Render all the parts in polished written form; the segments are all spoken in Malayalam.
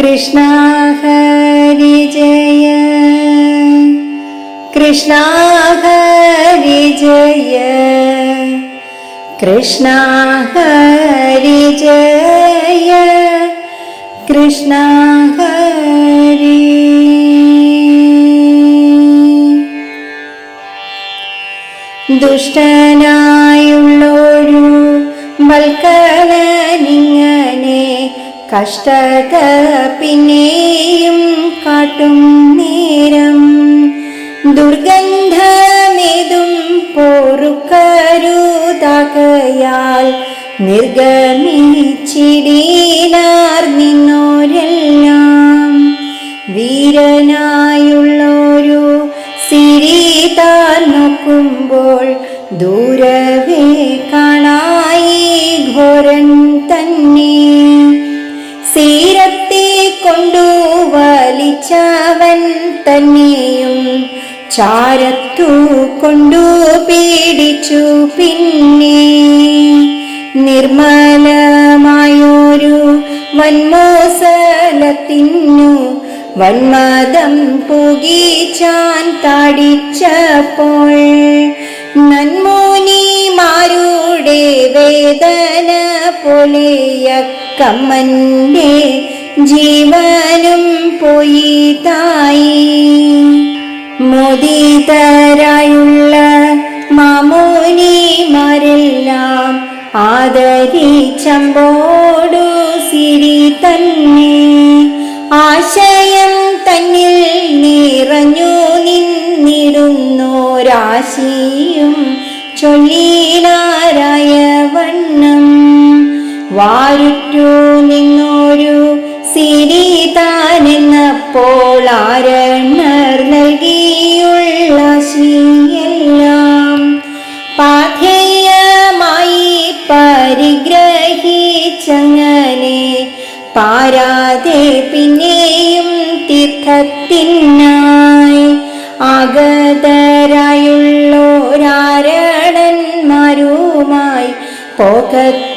കൃഷ്ണ ഹരി ജയ, കൃഷ്ണ ഹരി ജയ, കൃഷ്ണ ഹരി ജയ, കൃഷ്ണ ഹരി. ദുഷ്ടനായുള്ളൊരു വൽക്കലനിങ്ങനെ കഷ്ടത പിന്നെയും കാട്ടും നേരം ദുർഗന്ധമേതും പൊറുക്കരുതാകയാൽ നിർഗമിച്ചിടീനാർ നിന്നോരെല്ലാം. വീരനായുള്ളൊരു സിരിതാൻ നോക്കുമ്പോൾ ദൂരവേ കാണായി ഘോരൻ തന്നെ. സീരത്തെ കൊണ്ടു വലിച്ചവൻ തന്നെയും ചാരത്തു കൊണ്ടു പീഡിച്ചു. പിന്നെ നിർമ്മലമായൊരു വന്മോസലത്തിനു വന്മദം പുകിച്ചാൻ താടിച്ചപ്പോൾ നന്മോനിമാരുടെ വേദന പോലെയക്കമ്മന്റെ ജീവനും പോയി തായി. മോദിതരായുള്ള മാമോനിമാരെല്ലാം ആദരിച്ചമ്പോടു സിരി തന്നെ. ആശയം തന്നിൽ നിറഞ്ഞു നിന്നിടുന്നോരാശിയും ചൊല്ലിനാരായ വണ്ണം വാരുറ്റു നിന്നൊരു സിരി താനെന്നപ്പോൾ ആരണർ നൽകിയുള്ള ശീയെല്ലാം പാഥേയമായി പരിഗ്രഹിച്ചങ്ങനെ പാരാതെ പിന്നെയും തീർത്ഥത്തിനായി ആഗതരായുള്ളോരാരണന്മാരുമായി പോകത്തുടങ്ങിനാൻ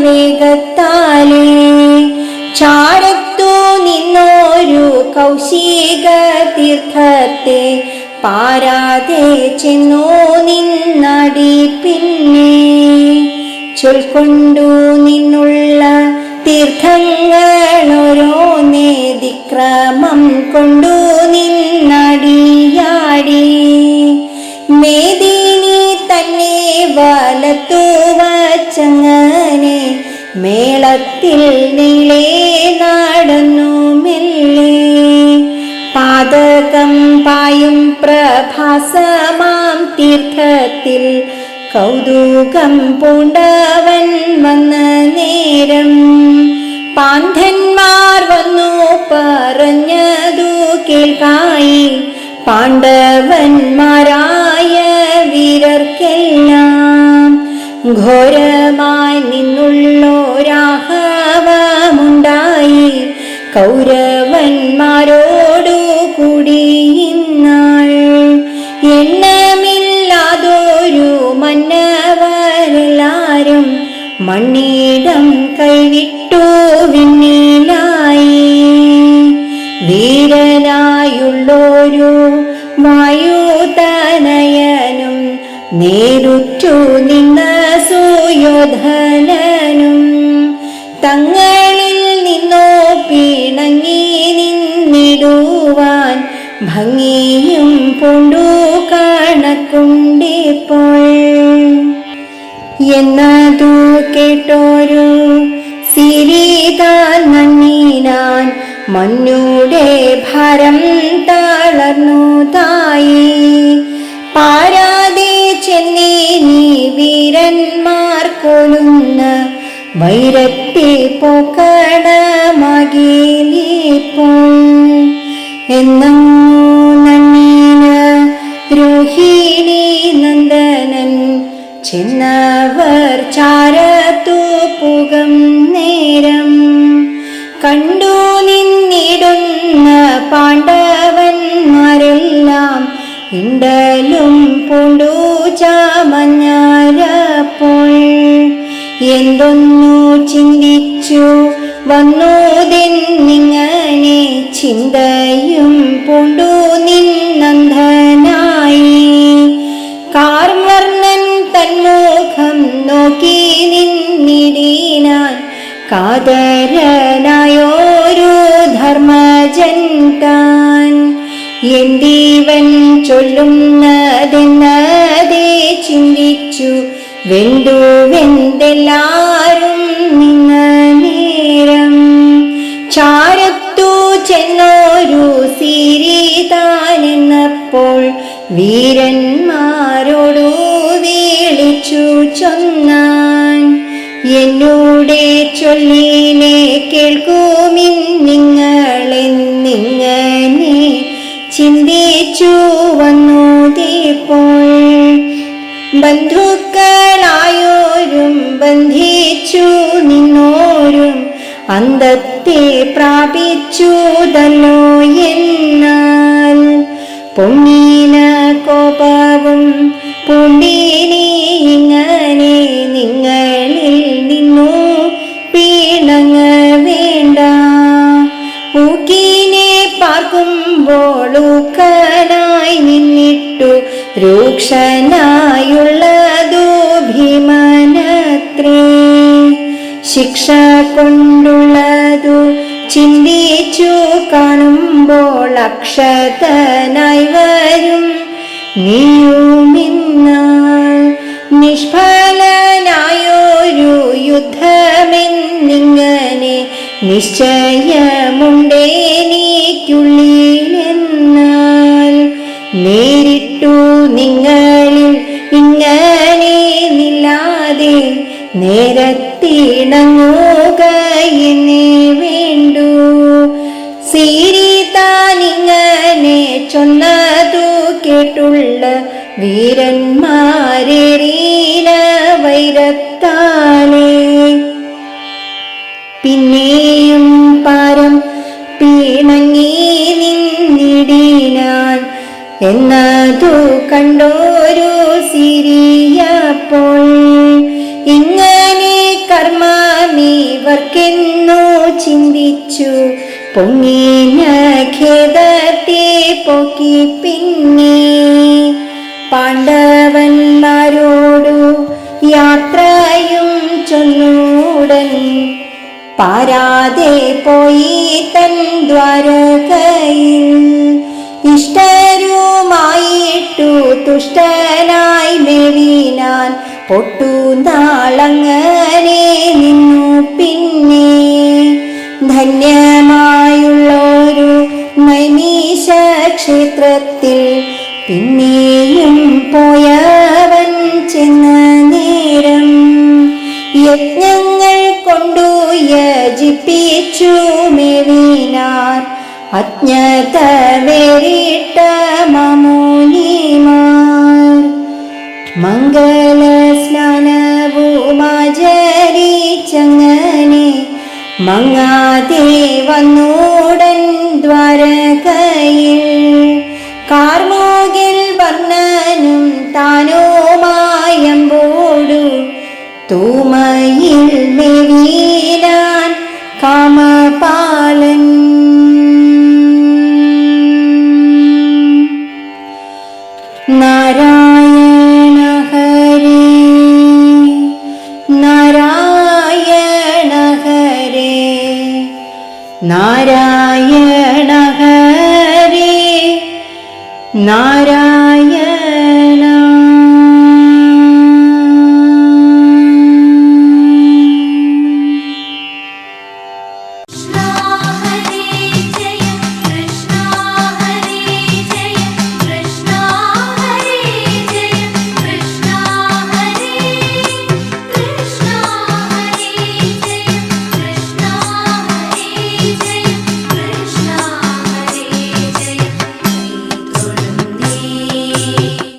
വേഗത്താലേ. ചാരത്തു നിന്നൊരു കൗശിക തീർത്ഥത്തെ പാരാതെ ചെന്നു നിന്നടി. പിന്നെ ചൊൽക്കൊണ്ടു നിന്നുള്ള തീർത്ഥങ്ങളോരോന്നേതിക്രമം കൊണ്ടു നിന്നടിയാടി. മേദിനി തന്നെ വലത്തു വച്ചങ്ങനെ മേളത്തിൽ നീളെ നടന്നു മെല്ലെ. പാതകം പായും പ്രഭാസമാം തീർത്ഥത്തിൽ കൗതുകം പൂണ്ടവൻ വന്ന നേരം പാണ്ഡന്മാർ വന്നു പറഞ്ഞതു കേൾക്കായി. പാണ്ഡവന്മാരായ വീരർക്കെല്ലാം ഘോരമായി നിന്നുള്ളോരാഹവമുണ്ടായി. കൗരവന്മാരോടു കൂടി ഇന്നാൾ എണ്ണമില്ലാതൊരു മന്നവരെല്ലാരും മണ്ണിടം കൈവിട്ടു വിണ്ണിലായി. വീരനായുള്ളൊരു വായുതനയനും നേരുറ്റു നിന്ന സുയോധനനും തങ്ങളിൽ നിന്നോ പിണങ്ങി നിന്നിടുവാൻ ഭംഗിയും പൂണ്ടു കണക്കുണ്ടിപ്പോൾ. എന്നതു കേട്ടോരു സിരിതാൻ നന്ദിനാൻ മഞ്ഞുടെ ഭാരം തളർന്നു തായി. പാരാതെ ചെന്നീനി വീരന്മാർ കൊള്ളുന്ന വൈരത്തെ പോക്കണമാകിലിപ്പോൾ. എന്നങ്ങു നന്നീന രോഹിണി നന്ദനൻ ചെന്നവർ ചാരത്തു പുകം നേരം കണ്ടു നിന്നിടുന്ന പാണ്ഡവന്മാരെല്ലാം ഇണ്ടലും പൂണ്ടു ചമഞ്ഞപ്പോൾ. എന്തൊന്നു ചിന്തിച്ചു വന്നൂതെന്നിങ്ങനെ ചിന്തയും പൂണ്ടു നിന്നന്ധനായി. കാർവർണ്ണൻ തന്മുഖം നോക്കി നിന്നിടിനാൻ കാതരനായോരു ധർമ്മജൻ താൻ. എന്തിവൻ ചൊല്ലുന്നതെന്നതേ ചിന്തിച്ചു വെന്തു വെന്തെല്ലാരും നിന്ന നേരം. ചാരത്തു ചെന്നോരു സിരിതാനെന്നപ്പോൾ വീരന്മാരോടു വിളിച്ചു ചൊന്നാൻ. എന്നോടെ ചൊല്ലിനെ കേൾക്കുമിന്നിങ്ങളെന്നിങ്ങനെ ചിന്തിച്ചു വന്നൂതിപ്പോൾ. ബന്ധുക്കളായോരും ബന്ധിച്ചു നിന്നോരും അന്തത്തെ പ്രാപിച്ചുതല്ലോ എന്നാൽ. പൊങ്ങിന കോപവും പൂണ്ടിനി ഇങ്ങനെ നിങ്ങളിൽ നിന്നു പിണങ്ങ വേണ്ട. ഊക്കിനെ പാർക്കുമ്പോൾ ഊക്കനായി നിന്നിട്ടു രൂക്ഷനായുള്ളതു ഭീമനത്രേ. ശിക്ഷ കൊണ്ടുള്ളതു ചിന്തിച്ചു കാണുമ്പോൾ അക്ഷതനായി വരും നീയുമിന്നാൾ. നിഷ്ഫലനായൊരു യുദ്ധമെന്നിങ്ങനെ നിശ്ചയമുണ്ടേനിക്കുള്ളിലെന്നാൽ. നേരിട്ടു നിങ്ങളിൽ ഇങ്ങനെ നില്ലാതെ നേരത്തിണങ്ങുക എന്നേ വേണ്ടു. സിരിതാനിങ്ങനെ ചൊന്നതു കേട്ടുള്ള വീരന്മാരേറിന വൈരത്താലേ. പിന്നെയും പാരം പിണങ്ങി നിന്നിടിനാൻ എന്നതു കണ്ടോരു സിരിയപ്പോൾ. ഇങ്ങനെ കർമ്മമിവർക്കെന്നു ചിന്തിച്ചു പൊങ്ങിന ഖേദത്തെ പോക്കി പിന്നെ. പാണ്ഡവന്മാരോടു യാത്രയും ചൊന്നൂടൻ പാരാതെ പോയി തൻ ദ്വാരകയിൽ. ഇഷ്ടരുമായിട്ടു തുഷ്ടനായി മേവിനാൻ പൊട്ടുനാളങ്ങനെ നിന്നു പിന്നെ. ധന്യമായുള്ളൊരു നൈമീശ ക്ഷേത്രത്തിൽ പിന്നെയും പോയവൻ ചെന്ന നേരം. യജ്ഞങ്ങൾ കൊണ്ടു യജിപ്പിച്ചു മേവിനാർ അജ്ഞത വേറിട്ട മാമുനിമാർ. മംഗള സ്നാനവുമാചരിച്ചങ്ങനെ മങ്ങാതെ വന്നൂടൻ ദ്വാരകയിൽ. കാർമോകിൽ വർണ്ണനും താനുമായമ്പോടു തൂമയിൽ മേവിനാൻ കാമപാലൻ. നാരായണ ഹരേ നാരായണ ഹരേ നാരായണ ഹരേ നാരായണ